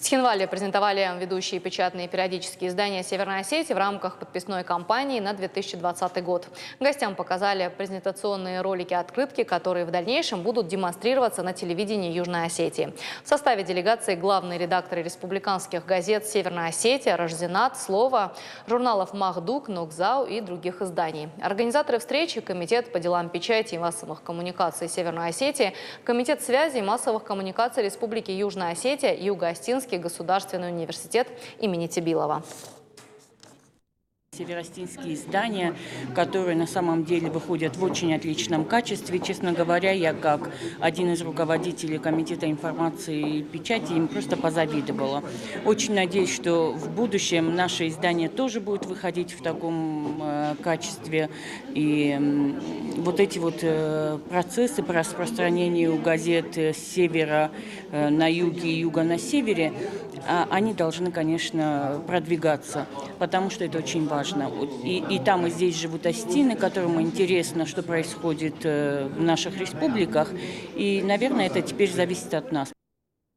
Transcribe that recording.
В Цхинвале презентовали ведущие печатные и периодические издания Северной Осетии в рамках подписной кампании на 2020 год. Гостям показали презентационные ролики-открытки, которые в дальнейшем будут демонстрироваться на телевидении Южной Осетии. В составе делегации главные редакторы республиканских газет «Северная Осетия», «Рожденат», «Слово», журналов «Махдук», «Нокзау» и других изданий. Организаторы встречи – Комитет по делам печати и массовых коммуникаций Северной Осетии, Комитет связи и массовых коммуникаций Республики Южная Осетия и Юго-Остинский государственный университет имени Тибилова. Северо-Остинские издания, которые на самом деле выходят в очень отличном качестве. Честно говоря, я как один из руководителей Комитета информации и печати им просто позавидовала. Очень надеюсь, что в будущем наше издание тоже будет выходить в таком качестве. И вот эти вот процессы по распространению газет с севера на юге и юга на севере, они должны, конечно, продвигаться, потому что это очень важно. И там, и здесь живут остины, которым интересно, что происходит в наших республиках. И, наверное, это теперь зависит от нас.